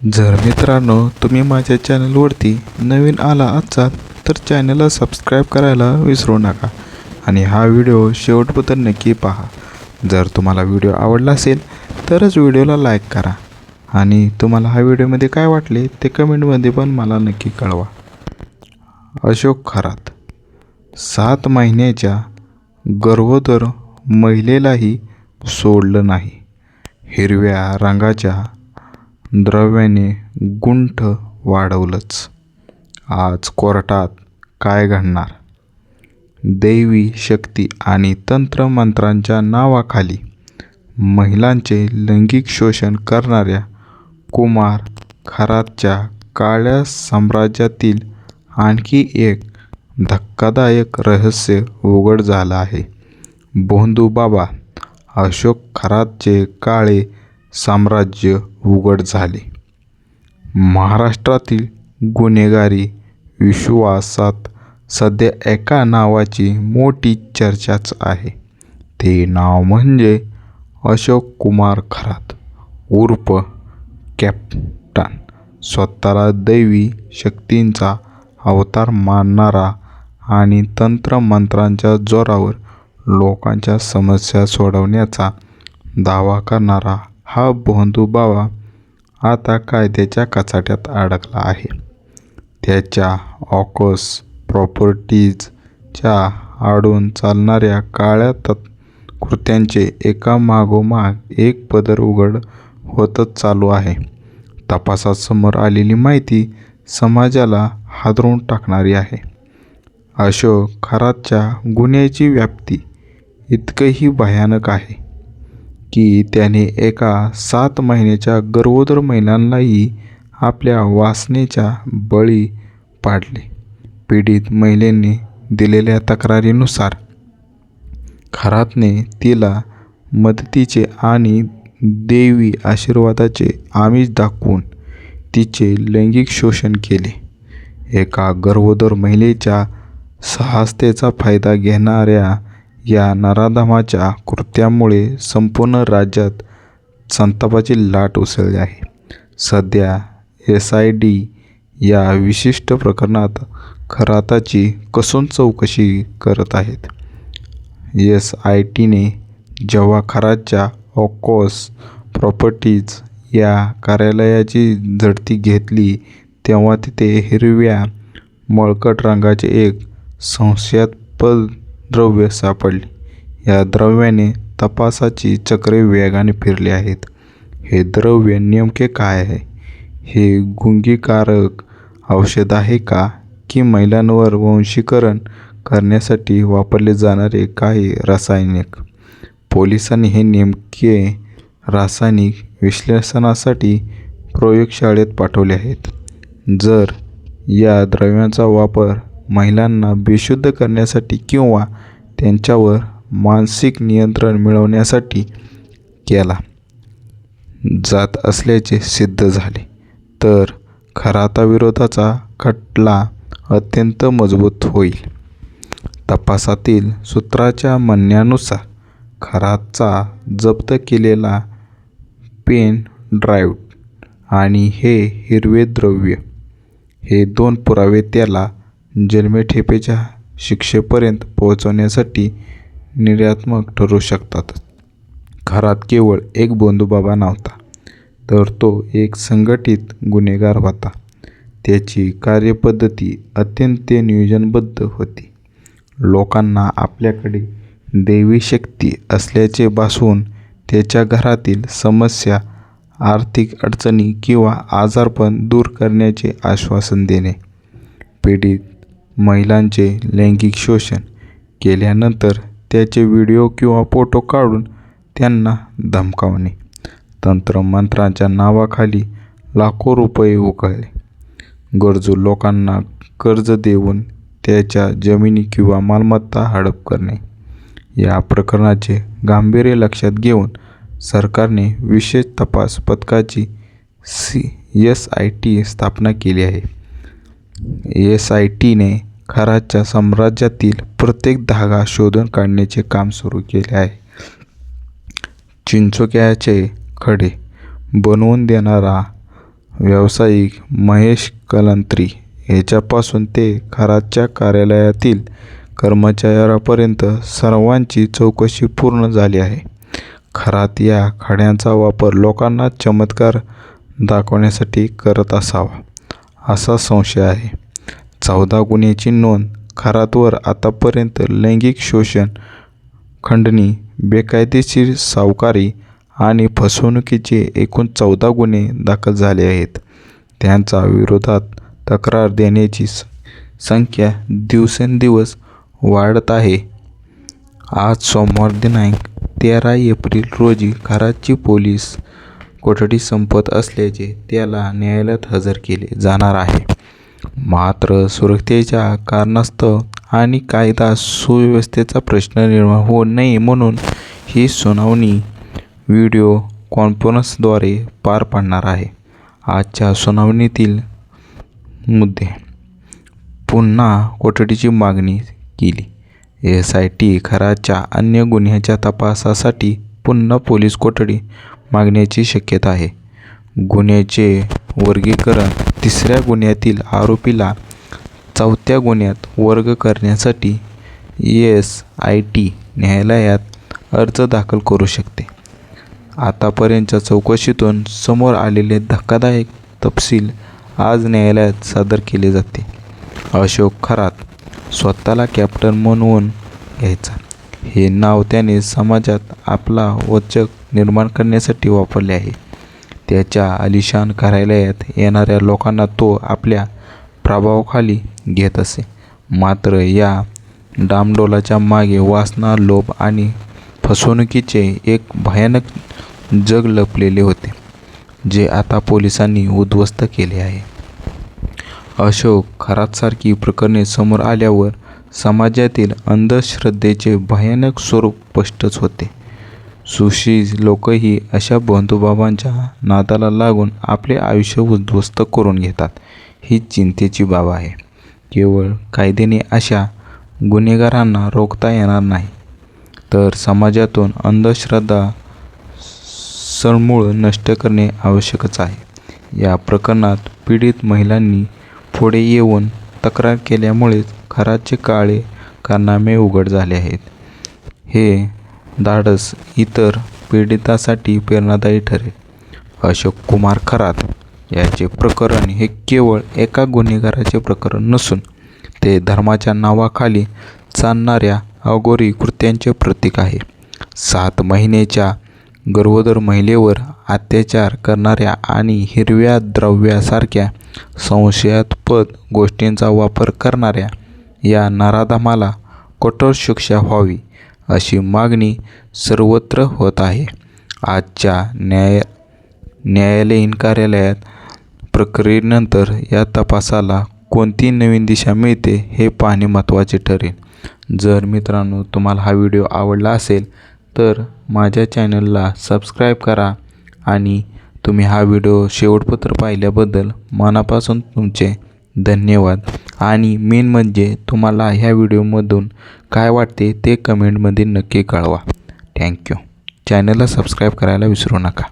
जर मित्रांनो तुम्ही माझ्या चॅनलवरती नवीन आला असाल तर चॅनलला सबस्क्राईब करायला विसरू नका आणि हा व्हिडिओ शेवटपर्यंत नक्की पहा. जर तुम्हाला व्हिडिओ आवडला असेल तरच व्हिडिओला लाईक करा आणि तुम्हाला हा व्हिडिओमध्ये काय वाटले ते कमेंटमध्ये पण मला नक्की कळवा. अशोक खरात 7 महिन्याच्या गर्भोदर महिलेलाही सोडलं नाही. हिरव्या रंगाच्या द्रव्याने गुंठ वाढवलंच. आज कोर्टात काय घडणार? दैवी शक्ती आणि तंत्रमंत्रांच्या नावाखाली महिलांचे लैंगिक शोषण करणाऱ्या कुमार खरातच्या काळ्या साम्राज्यातील आणखी एक धक्कादायक रहस्य उघड झालं आहे. भोंदू बाबा अशोक खरातचे काळे साम्राज्य उघड झाले. महाराष्ट्रातील गुन्हेगारी विश्वासात सध्या एका नावाची मोठी चर्चाच आहे. ते नाव म्हणजे अशोक कुमार खरात उर्फ कॅप्टन. स्वतःला दैवी शक्तींचा अवतार मानणारा आणि तंत्रमंत्रांच्या जोरावर लोकांच्या समस्या सोडवण्याचा दावा करणारा हा भोंदू बाबा आता कायद्याच्या कचाट्यात अडकला आहे. त्याच्या ऑकस प्रॉपर्टीजच्या आडून चालणाऱ्या काळ्या कृत्यांचे एकामागोमाग एक पदर उघड होतच चालू आहे. तपासात समोर आलेली माहिती समाजाला हादरवून टाकणारी आहे. अशोक खरातच्या गुन्ह्याची व्याप्ती इतकंही भयानक आहे की त्याने एका 7 महिन्याच्या गर्भोदर महिलांनाही आपल्या वासनेच्या बळी पाडले. पीडित महिलेने दिलेल्या तक्रारीनुसार खरातने तिला मदतीचे आणि दैवी आशीर्वादाचे आमिष दाखवून तिचे लैंगिक शोषण केले. एका गर्भोदर महिलेच्या सहजतेचा फायदा घेणाऱ्या या नराधमाच्या कृत्यामुळे संपूर्ण राज्यात संतापाची लाट उसळली आहे. सध्या SID या विशिष्ट प्रकरणात खराताची कसून चौकशी करत आहेत. SITने जेव्हा खरातच्या ऑकस प्रॉपर्टीज या कार्यालयाची झडती घेतली तेव्हा तिथे हिरव्या मळकट रंगाचे एक संशयास्पद द्रव्य सापडले. या द्रव्याने तपासाची चक्रे वेगाने फिरली आहेत. हे द्रव्य नेमके काय आहे? हे गुंगीकारक औषध आहे का की महिलांवर वशीकरण करण्यासाठी वापरले जाणारे काही रासायनिक? पोलिसांनी हे नेमके रासायनिक विश्लेषणासाठी प्रयोगशाळेत पाठवले आहेत. जर या द्रव्यांचा वापर महिलांना बेशुद्ध करण्यासाठी किंवा त्यांच्यावर मानसिक नियंत्रण मिळवण्यासाठी केला जात असल्याचे सिद्ध झाले तर खराताविरोधाचा खटला अत्यंत मजबूत होईल. तपासातील सूत्रांच्या म्हणण्यानुसार खरातचा जप्त केलेला पेन ड्राईव्ह आणि हे हिरवे द्रव्य हे 2 पुरावे त्याला जन्मठेपेच्या शिक्षेपर्यंत पोहोचवण्यासाठी निर्णायक ठरू शकतात. खरात केवळ एक भोंदू बाबा नव्हता तर तो एक संघटित गुन्हेगार होता. त्याची कार्यपद्धती अत्यंत नियोजनबद्ध होती. लोकांना आपल्याकडे दैवी शक्ती असल्याचे भासवून त्याच्या घरातील समस्या, आर्थिक अडचणी किंवा आजारपण दूर करण्याचे आश्वासन देणे. पीडित महिलांचे लैंगिक शोषण केल्यानंतर त्याचे व्हिडिओ किंवा फोटो काढून त्यांना धमकावणे. तंत्रमंत्रांच्या नावाखाली लाखो रुपये उकळले. गरजू लोकांना कर्ज देऊन त्याच्या जमिनी किंवा मालमत्ता हडप करणे. या प्रकरणाचे गांभीर्य लक्षात घेऊन सरकारने विशेष तपास पथकाची SIT स्थापना केली आहे. SITने खरातच्या साम्राज्यातील प्रत्येक धागा शोधून काढण्याचे काम सुरू केले आहे. चिंचोक्याचे खडे बनवून देणारा व्यावसायिक महेश कलांत्री याच्यापासून ते खरातच्या कार्यालयातील कर्मचाऱ्यापर्यंत सर्वांची चौकशी पूर्ण झाली आहे. खरात या खड्यांचा वापर लोकांना चमत्कार दाखवण्यासाठी करत असावा असा संशय आहे. 14 गुन्ह्यांची नोंद. खरातवर आतापर्यंत लैंगिक शोषण, खंडणी, बेकायदेशीर सावकारी आणि फसवणुकीचे एकूण 14 गुन्हे दाखल झाले आहेत. त्यांच्या विरोधात तक्रार देण्याची संख्या दिवसेंदिवस वाढत आहे. आज सोमवार दिनांक 13 एप्रिल रोजी खरातची पोलीस कोठडी संपत असल्याचे त्याला न्यायालयात हजर केले जाणार आहे. मात्र सुरक्षेच्या कारणास्तव आणि कायदा सुव्यवस्थेचा प्रश्न निर्माण होऊ नये म्हणून ही सुनावणी व्हिडिओ कॉन्फरन्सद्वारे पार पडणार आहे. आजच्या सुनावणीतील मुद्दे: पुन्हा कोठडीची मागणी केली. SIT खरातच्या अन्य गुन्ह्यांच्या तपासासाठी पुन्हा पोलीस कोठडी मागण्याची शक्यता आहे. गुन्ह्याचे वर्गीकरण: 3ऱ्या गुन्ह्यातील आरोपीला 4थ्या गुन्ह्यात वर्ग करण्यासाठी SIT न्यायालयात अर्ज दाखल करू शकते. आतापर्यंतच्या चौकशीतून समोर आलेले धक्कादायक तपशील आज न्यायालयात सादर केले जाते. अशोक खरात स्वतःला कॅप्टन म्हणवून घ्यायचा. हे नाव त्याने समाजात आपला वचक निर्माण करण्यासाठी वापरले आहे. त्याच्या आलिशान कार्यालयात येणाऱ्या लोकांना तो आपल्या प्रभावाखाली घेत असे. मात्र या डामडौलाच्या मागे वासना, लोभ आणि फसवणुकीचे एक भयानक जग लपलेले होते, जे आता पोलिसांनी उद्ध्वस्त केले आहे. अशोक खरातसारखी प्रकरणे समोर आल्यावर समाजातील अंधश्रद्धेचे भयानक स्वरूप स्पष्टच होते. सुशिक्षित लोकही अशा बंधुभावांच्या नादाला लागून आपले आयुष्य उद्ध्वस्त करून घेतात. ही चिंतेची बाब आहे. केवळ कायद्याने अशा गुन्हेगारांना रोखता येणार नाही, तर समाजातून अंधश्रद्धा समूळ नष्ट करणे आवश्यकच आहे. या प्रकरणात पीडित महिलांनी पुढे येऊन तक्रार केल्यामुळेच खरातचे काळे कारनामे उघड झाले आहेत. हे धाडस इतर पीडितांसाठी प्रेरणादायी ठरेल. अशोक कुमार खरात याचे प्रकरण हे केवळ एका गुन्हेगाराचे प्रकरण नसून ते धर्माच्या नावाखाली चालणाऱ्या अघोरी कृत्यांचे प्रतीक आहे. 7 महिन्याच्या गरोदर महिलेवर अत्याचार करणाऱ्या आणि हिरव्या द्रव्यासारख्या संशयास्पद गोष्टींचा वापर करणाऱ्या या नराधमाला कठोर शिक्षा व्हावी अशी मागणी सर्वत्र होत आहे. आजच्या न्यायालयीन कार्यालयात प्रक्रियेनंतर या तपासाला कोणती नवीन दिशा मिळते हे पाहणे महत्त्वाचे ठरेल. जर मित्रांनो तुम्हाला हा व्हिडिओ आवडला असेल तर माझ्या चॅनलला सबस्क्राईब करा आणि तुम्ही हा व्हिडिओ शेवटपर्यंत पाहिल्याबद्दल मनापासून तुमचे धन्यवाद. आणि मेन म्हणजे तुम्हाला ह्या व्हिडिओमधून काय वाटते ते कमेंटमध्ये नक्की कळवा. थँक्यू. चॅनलला सबस्क्राईब करायला विसरू नका.